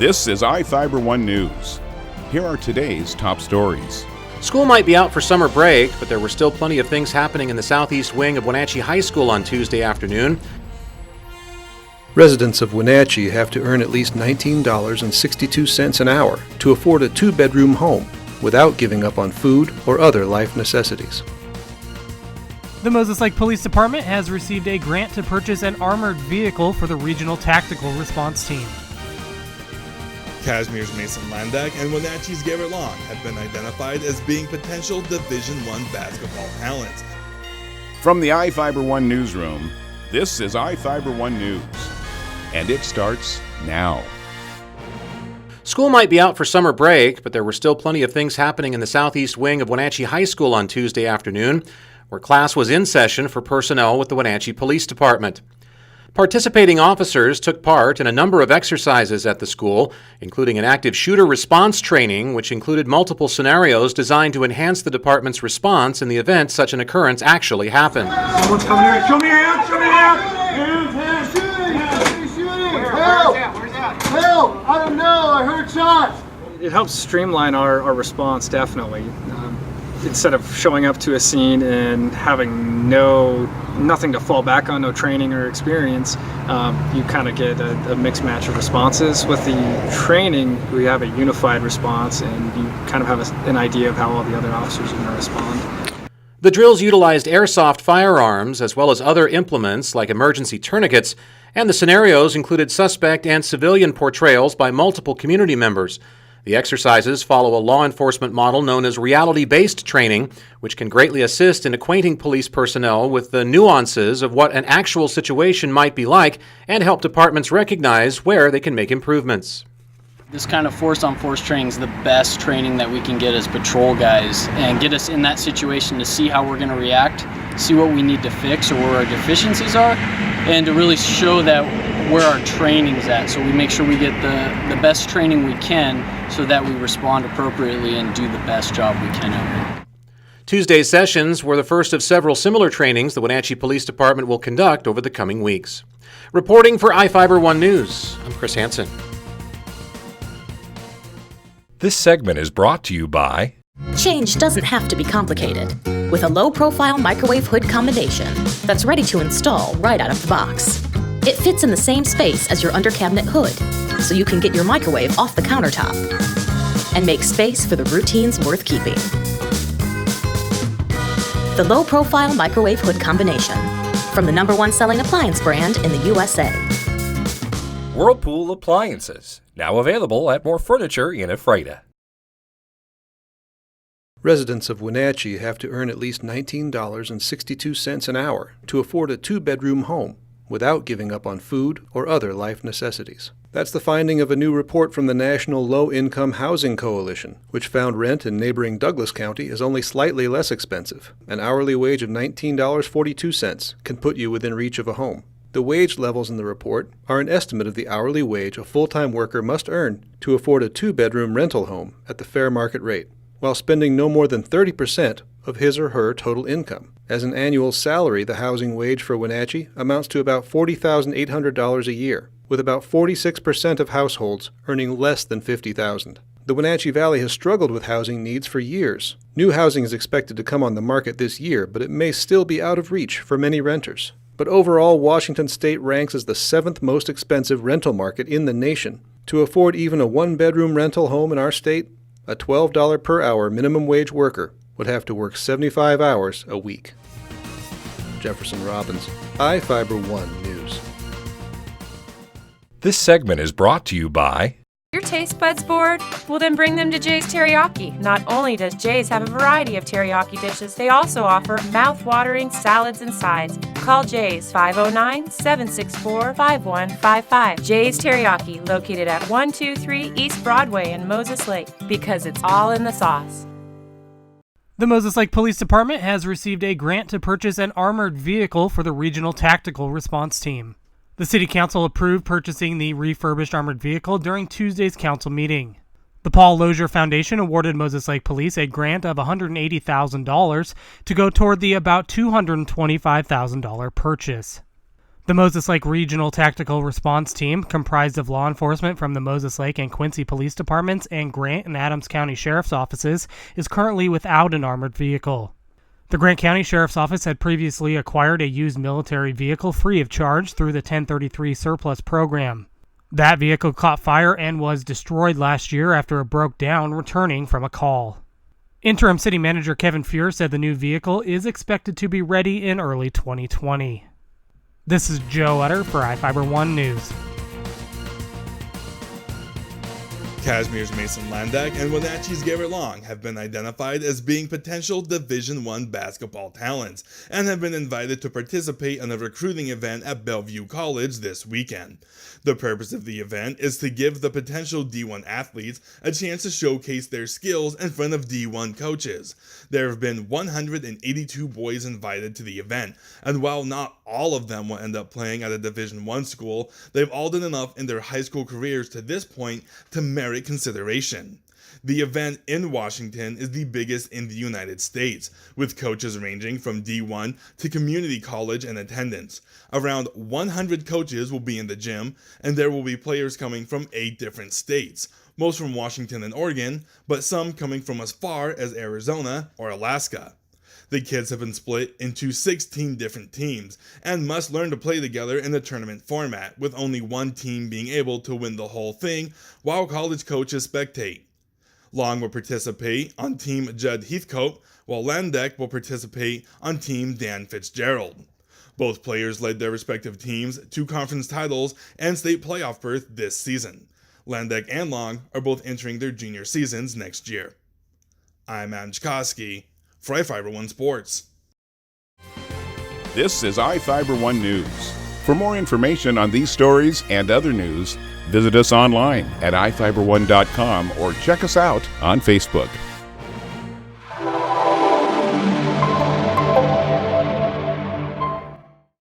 This is iFIBER 1 News. Here are today's top stories. School might be out for summer break, but there were still plenty of things happening in the southeast wing of Wenatchee High School on Tuesday afternoon. Residents of Wenatchee have to earn at least $19.62 an hour to afford a two-bedroom home without giving up on food or other life necessities. The Moses Lake Police Department has received a grant to purchase an armored vehicle for the Regional Tactical Response Team. Cashmere's Mason Landak and Wenatchee's Garrett Long have been identified as being potential Division I basketball talents. From the iFIBER 1 newsroom, this is iFIBER 1 News. And it starts now. School might be out for summer break, but there were still plenty of things happening in the southeast wing of Wenatchee High School on Tuesday afternoon, where class was in session for personnel with the Wenatchee Police Department. Participating officers took part in a number of exercises at the school, including an active shooter response training, which included multiple scenarios designed to enhance the department's response in the event such an occurrence actually happened. Someone's coming here. Show me your hands! Show me your hands! Hands! Shooting! Help! Where's that? Help! I don't know. I heard shots. It helps streamline our response, definitely. Instead of showing up to a scene and having nothing to fall back on, no training or experience, you kind of get a mixed match of responses. With the training, we have a unified response, and you kind of have an idea of how all the other officers are going to respond. The drills utilized airsoft firearms as well as other implements like emergency tourniquets, and the scenarios included suspect and civilian portrayals by multiple community members. The exercises follow a law enforcement model known as reality-based training, which can greatly assist in acquainting police personnel with the nuances of what an actual situation might be like and help departments recognize where they can make improvements. This kind of force-on-force training is the best training that we can get as patrol guys and get us in that situation to see how we're going to react, see what we need to fix or where our deficiencies are, and to really show that where our training's at, so we make sure we get the best training we can so that we respond appropriately and do the best job we can out here. Tuesday's sessions were the first of several similar trainings the Wenatchee Police Department will conduct over the coming weeks. Reporting for iFIBER 1 News, I'm Chris Hansen. This segment is brought to you by... Change doesn't have to be complicated. With a low-profile microwave hood combination that's ready to install right out of the box. It fits in the same space as your under-cabinet hood, so you can get your microwave off the countertop and make space for the routines worth keeping. The low-profile microwave hood combination, from the #1 selling appliance brand in the USA. Whirlpool Appliances, now available at more furniture in Ephrata. Residents of Wenatchee have to earn at least $19.62 an hour to afford a two-bedroom home without giving up on food or other life necessities. That's the finding of a new report from the National Low-Income Housing Coalition, which found rent in neighboring Douglas County is only slightly less expensive. An hourly wage of $19.42 can put you within reach of a home. The wage levels in the report are an estimate of the hourly wage a full-time worker must earn to afford a two-bedroom rental home at the fair market rate, while spending no more than 30% of his or her total income. As an annual salary, the housing wage for Wenatchee amounts to about $40,800 a year, with about 46% of households earning less than $50,000. The Wenatchee Valley has struggled with housing needs for years. New housing is expected to come on the market this year, but it may still be out of reach for many renters. But overall, Washington State ranks as the 7th most expensive rental market in the nation. To afford even a one-bedroom rental home in our state, a $12 per hour minimum wage worker would have to work 75 hours a week. Jefferson Robbins, iFIBER 1 News. This segment is brought to you by... Your taste buds bored? Well, then bring them to Jay's Teriyaki. Not only does Jay's have a variety of teriyaki dishes, they also offer mouth-watering salads and sides. Call Jay's 509-764-5155. Jay's Teriyaki, located at 123 East Broadway in Moses Lake, because it's all in the sauce. The Moses Lake Police Department has received a grant to purchase an armored vehicle for the Regional Tactical Response Team. The City Council approved purchasing the refurbished armored vehicle during Tuesday's council meeting. The Paul Lozier Foundation awarded Moses Lake Police a grant of $180,000 to go toward the about $225,000 purchase. The Moses Lake Regional Tactical Response Team, comprised of law enforcement from the Moses Lake and Quincy Police Departments and Grant and Adams County Sheriff's Offices, is currently without an armored vehicle. The Grant County Sheriff's Office had previously acquired a used military vehicle free of charge through the 1033 surplus program. That vehicle caught fire and was destroyed last year after it broke down returning from a call. Interim City Manager Kevin Fuhr said the new vehicle is expected to be ready in early 2020. This is Joe Utter for iFIBER 1 News. Cashmere's Mason Landak and Wenatchee's Garrett Long have been identified as being potential Division I basketball talents and have been invited to participate in a recruiting event at Bellevue College this weekend. The purpose of the event is to give the potential D1 athletes a chance to showcase their skills in front of D1 coaches. There have been 182 boys invited to the event, and while not all of them will end up playing at a Division I school, they've all done enough in their high school careers to this point to merit consideration. The event in Washington is the biggest in the United States, with coaches ranging from D1 to community college in attendance. Around 100 coaches will be in the gym, and there will be players coming from 8 different states, most from Washington and Oregon, but some coming from as far as Arizona or Alaska. The kids have been split into 16 different teams and must learn to play together in a tournament format, with only one team being able to win the whole thing while college coaches spectate. Long will participate on Team Judd Heathcote, while Landak will participate on Team Dan Fitzgerald. Both players led their respective teams to conference titles and state playoff berth this season. Landak and Long are both entering their junior seasons next year. I'm Adam Chikoski for iFIBER 1 Sports. This is iFIBER 1 News. For more information on these stories and other news, visit us online at iFiber1.com or check us out on Facebook.